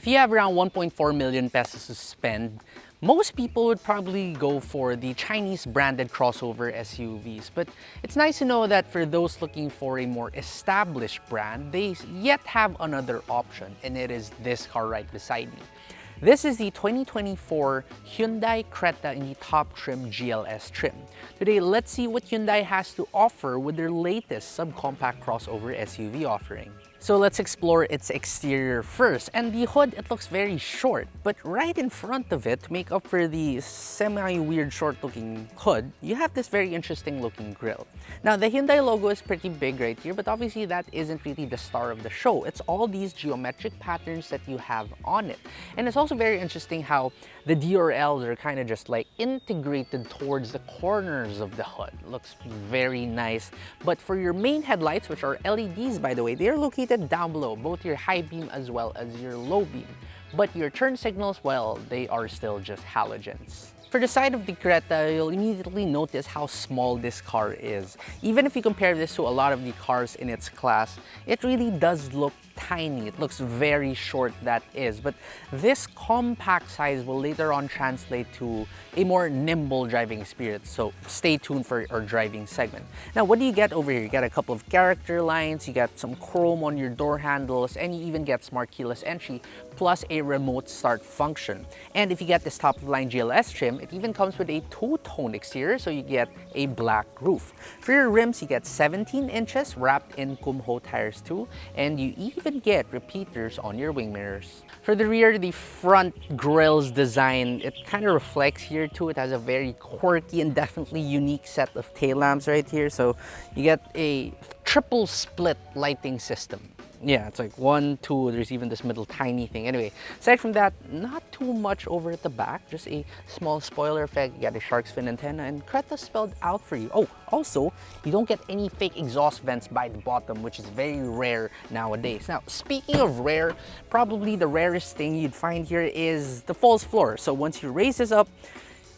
If you have around 1.4 million pesos to spend, most people would probably go for the Chinese branded crossover SUVs, but it's nice to know that for those looking for a more established brand, they yet have another option, and it is this car right beside me. This is the 2024 Hyundai Creta in the top trim GLS trim. Today, let's see what Hyundai has to offer with their latest subcompact crossover SUV offering. So let's explore its exterior first. And the hood, it looks very short, but right in front of it, to make up for the semi-weird short-looking hood, you have this very interesting looking grille. Now, the Hyundai logo is pretty big right here, but obviously that isn't really the star of the show. It's all these geometric patterns that you have on it. And it's also very interesting how the DRLs are kind of just like integrated towards the corners of the hood. Looks very nice. But for your main headlights, which are LEDs by the way, they're located down below, both your high beam as well as your low beam. But your turn signals, well, they are still just halogens. For the side of the Creta, you'll immediately notice how small this car is. Even if you compare this to a lot of the cars in its class, it really does look tiny. It looks very short, that is. But this compact size will later on translate to a more nimble driving experience. So stay tuned for our driving segment. Now, what do you get over here? You get a couple of character lines, you get some chrome on your door handles, and you even get smart keyless entry, plus a remote start function. And if you get this top-of-line GLS trim, it even comes with a two-tone exterior, so you get a black roof. For your rims, you get 17 inches wrapped in Kumho tires too, and you even get repeaters on your wing mirrors. For the rear, the front grille's design, it kind of reflects here too. It has a very quirky and definitely unique set of tail lamps right here. So you get a triple split lighting system. Yeah, it's like 1, 2, there's even this middle tiny thing. Anyway, aside from that, not too much over at the back, just a small spoiler effect. You got a shark's fin antenna and Creta spelled out for you. Oh, also, you don't get any fake exhaust vents by the bottom, which is very rare nowadays. Now, speaking of rare, probably the rarest thing you'd find here is the false floor. So once you raise this up,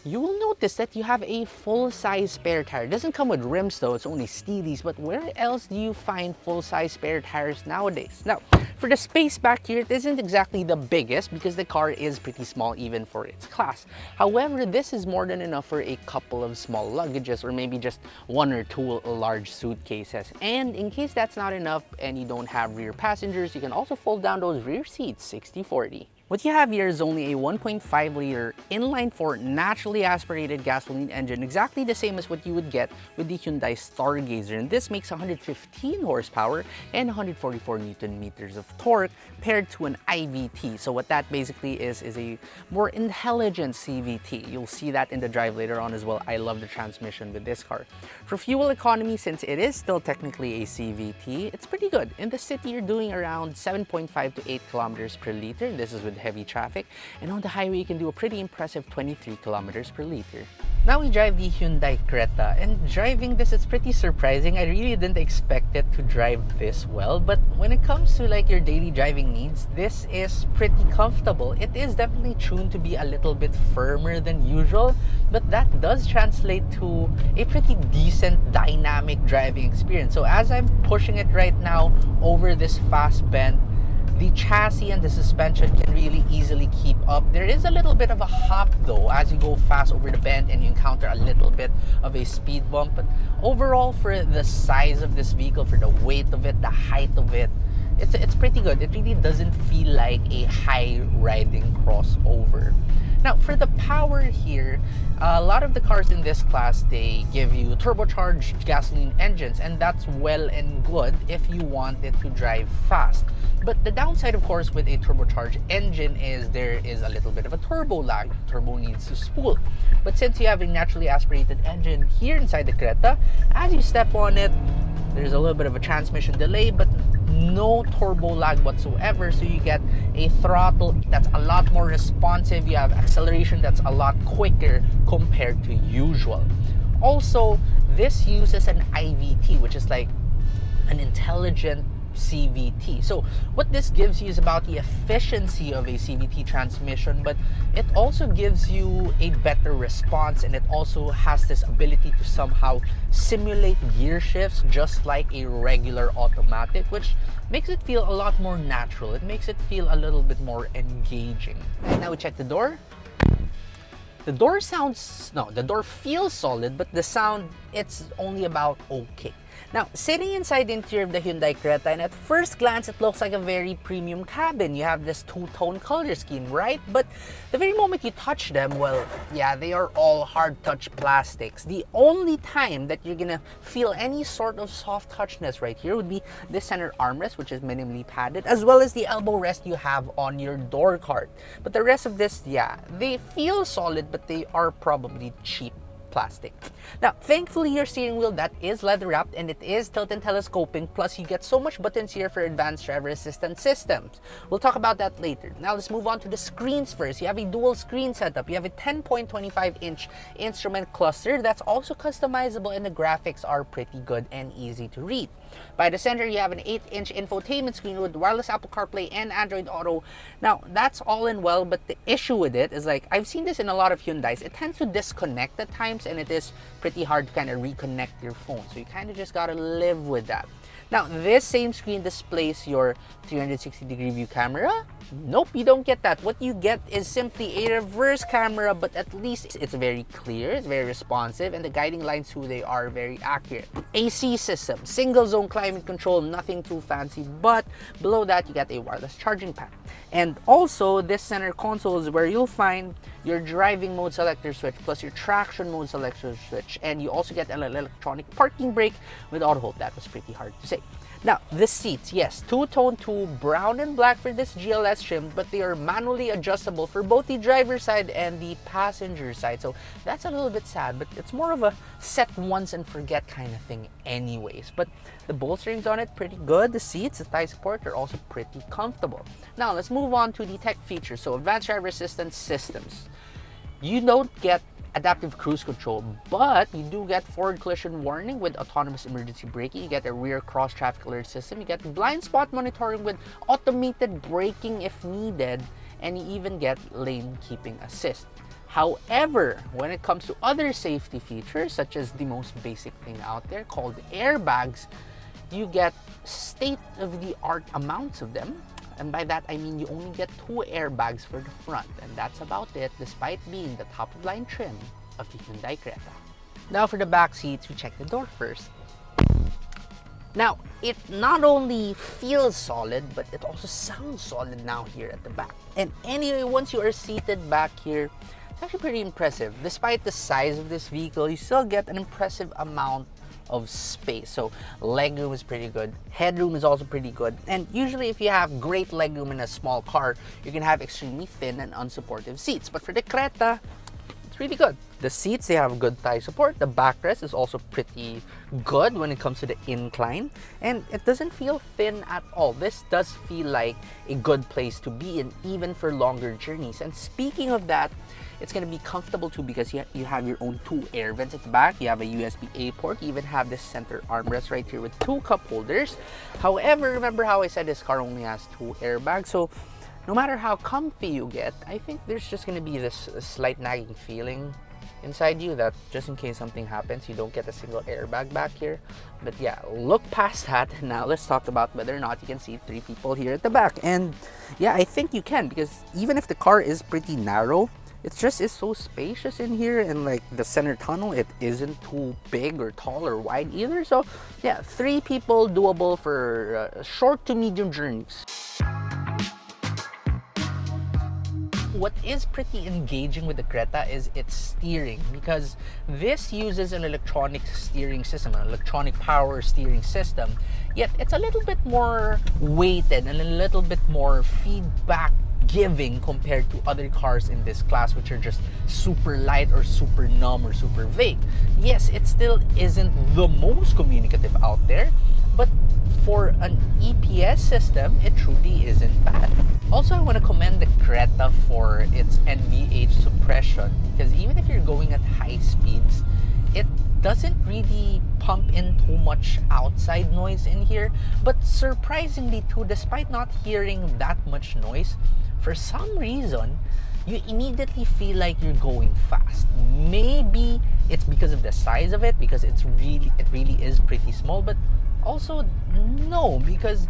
you will notice that you have a full-size spare tire. It doesn't come with rims though, it's only steelies, but where else do you find full-size spare tires nowadays? Now, for the space back here, it isn't exactly the biggest because the car is pretty small even for its class. However, this is more than enough for a couple of small luggages or maybe just 1 or 2 large suitcases. And in case that's not enough and you don't have rear passengers, you can also fold down those rear seats 60/40. What you have here is only a 1.5 liter inline-4 naturally aspirated gasoline engine, exactly the same as what you would get with the Hyundai Stargazer. And this makes 115 horsepower and 144 Newton meters of torque paired to an IVT. So what that basically is a more intelligent CVT. You'll see that in the drive later on as well. I love the transmission with this car. For fuel economy, since it is still technically a CVT, it's pretty good. In the city, you're doing around 7.5 to 8 kilometers per liter. This is with heavy traffic, and on the highway you can do a pretty impressive 23 kilometers per liter. Now we drive the Hyundai Creta, and driving this, it's pretty surprising. I really didn't expect it to drive this well, but when it comes to like your daily driving needs, this is pretty comfortable. It is definitely tuned to be a little bit firmer than usual, but that does translate to a pretty decent dynamic driving experience. So as I'm pushing it right now over this fast bend, the chassis and the suspension can really easily keep up. There is a little bit of a hop though as you go fast over the bend and you encounter a little bit of a speed bump. But overall, for the size of this vehicle, for the weight of it, the height of it, it's pretty good. It really doesn't feel like a high riding crossover. Now, for the power here, a lot of the cars in this class, they give you turbocharged gasoline engines, and that's well and good if you want it to drive fast. But the downside, of course, with a turbocharged engine is there is a little bit of a turbo lag. Turbo needs to spool. But since you have a naturally aspirated engine here inside the Creta, as you step on it, there's a little bit of a transmission delay, but no turbo lag whatsoever. So you get a throttle that's a lot more responsive. You have acceleration that's a lot quicker compared to usual. Also, this uses an IVT, which is like an intelligent CVT. So what this gives you is about the efficiency of a CVT transmission, but it also gives you a better response, and it also has this ability to somehow simulate gear shifts just like a regular automatic, which makes it feel a lot more natural. It makes it feel a little bit more engaging. Now we check the door. The door feels solid, but the sound, it's only about okay. Now, sitting inside the interior of the Hyundai Creta, and at first glance, it looks like a very premium cabin. You have this two-tone color scheme, right? But the very moment you touch them, well, yeah, they are all hard-touch plastics. The only time that you're gonna feel any sort of soft touchness right here would be this center armrest, which is minimally padded, as well as the elbow rest you have on your door card. But the rest of this, yeah, they feel solid, but they are probably cheap plastic. Now, thankfully, your steering wheel, that is leather wrapped, and it is tilt and telescoping, plus you get so much buttons here for advanced driver assistance systems. We'll talk about that later. Now let's move on to the screens first. You have a dual screen setup. You have a 10.25-inch instrument cluster that's also customizable, and the graphics are pretty good and easy to read. By the center, you have an 8-inch infotainment screen with wireless Apple CarPlay and Android Auto. Now, that's all in well, but the issue with it is, like, I've seen this in a lot of Hyundais. It tends to disconnect at times, and it is pretty hard to kind of reconnect your phone. So you kind of just gotta live with that. Now, this same screen displays your 360-degree view camera. Nope, you don't get that. What you get is simply a reverse camera, but at least it's very clear, it's very responsive, and the guiding lines too, they are very accurate. AC system, single zone climate control, nothing too fancy, but below that you get a wireless charging pad. And also, this center console is where you'll find your driving mode selector switch plus your traction mode selector switch, and you also get an electronic parking brake with auto hold. That was pretty hard to say. Now, the seats, yes, two-tone, brown and black for this GLS trim, but they are manually adjustable for both the driver's side and the passenger side. So that's a little bit sad, but it's more of a set once and forget kind of thing anyways. But the bolsterings on it, pretty good. The seats, the thigh support are also pretty comfortable. Now, let's move on to the tech features. So advanced driver assistance systems. You don't get adaptive cruise control, but you do get forward collision warning with autonomous emergency braking. You get a rear cross traffic alert system. You get blind spot monitoring with automated braking if needed, and you even get lane keeping assist. However, when it comes to other safety features, such as the most basic thing out there called airbags, you get state-of-the-art amounts of them. And by that, I mean you only get 2 airbags for the front, and that's about it, despite being the top-of-line trim of the Hyundai Creta. Now for the back seats, we check the door first. Now, it not only feels solid, but it also sounds solid now here at the back. And anyway, once you are seated back here, it's actually pretty impressive. Despite the size of this vehicle, you still get an impressive amount of space. So legroom is pretty good, headroom is also pretty good, and usually if you have great legroom in a small car, you can have extremely thin and unsupportive seats, but for the Creta, it's really good. The seats, they have good thigh support. The backrest is also pretty good when it comes to the incline, and it doesn't feel thin at all. This does feel like a good place to be in, even for longer journeys. And speaking of that, it's going to be comfortable too, because you have your own 2 air vents at the back. You have a USB-A port. You even have this center armrest right here with 2 cup holders. However, remember how I said this car only has 2 airbags, so no matter how comfy you get, I think there's just going to be this slight nagging feeling inside you that just in case something happens, you don't get a single airbag back here. But yeah, look past that. Now let's talk about whether or not you can see 3 people here at the back. And yeah, I think you can, because even if the car is pretty narrow, it just is so spacious in here, and like the center tunnel, it isn't too big or tall or wide either. So yeah, 3 people doable for short to medium journeys. What is pretty engaging with the Creta is its steering, because this uses an electronic steering system, an electronic power steering system, yet it's a little bit more weighted and a little bit more feedback giving compared to other cars in this class, which are just super light or super numb or super vague. Yes, it still isn't the most communicative out there, but for an EPS system, it truly isn't bad. Also, I want to commend the Creta for its NVH suppression, because even if you're going at high speeds, it doesn't really pump in too much outside noise in here, but surprisingly too, despite not hearing that much noise, for some reason you immediately feel like you're going fast. Maybe it's because of the size of it, because it really is pretty small, but also no, because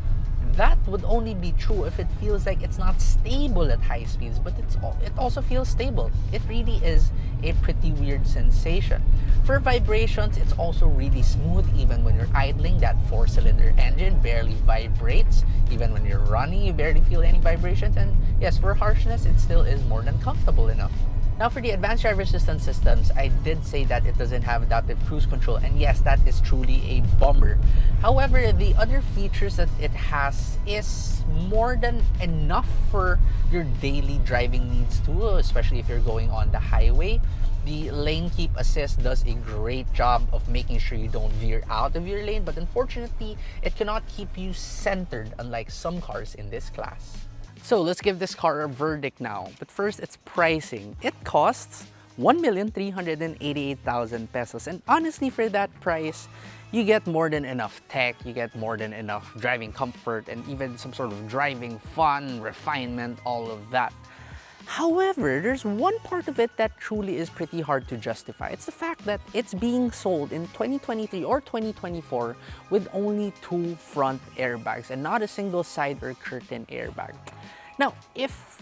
that would only be true if it feels like it's not stable at high speeds, but it also feels stable. It really is a pretty weird sensation. For vibrations, it's also really smooth. Even when you're idling, that 4-cylinder engine barely vibrates. Even when you're running, you barely feel any vibrations. And yes, for harshness, it still is more than comfortable enough. Now for the advanced driver assistance systems, I did say that it doesn't have adaptive cruise control, and yes, that is truly a bummer. However, the other features that it has is more than enough for your daily driving needs too, especially if you're going on the highway. The lane keep assist does a great job of making sure you don't veer out of your lane, but unfortunately, it cannot keep you centered, unlike some cars in this class. So let's give this car a verdict now. But first, its pricing. It costs 1,388,000 pesos. And honestly, for that price, you get more than enough tech, you get more than enough driving comfort, and even some sort of driving fun, refinement, all of that. However, there's one part of it that truly is pretty hard to justify. It's the fact that it's being sold in 2023 or 2024 with only 2 front airbags and not a single side or curtain airbag. Now, if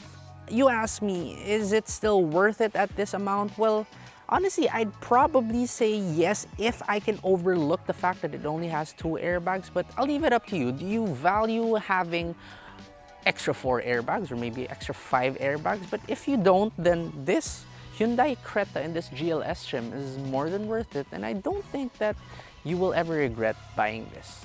you ask me, is it still worth it at this amount? Well, honestly, I'd probably say yes if I can overlook the fact that it only has 2 airbags, but I'll leave it up to you. Do you value having extra 4 airbags or maybe extra 5 airbags? But if you don't, then this Hyundai Creta in this GLS trim is more than worth it, and I don't think that you will ever regret buying this.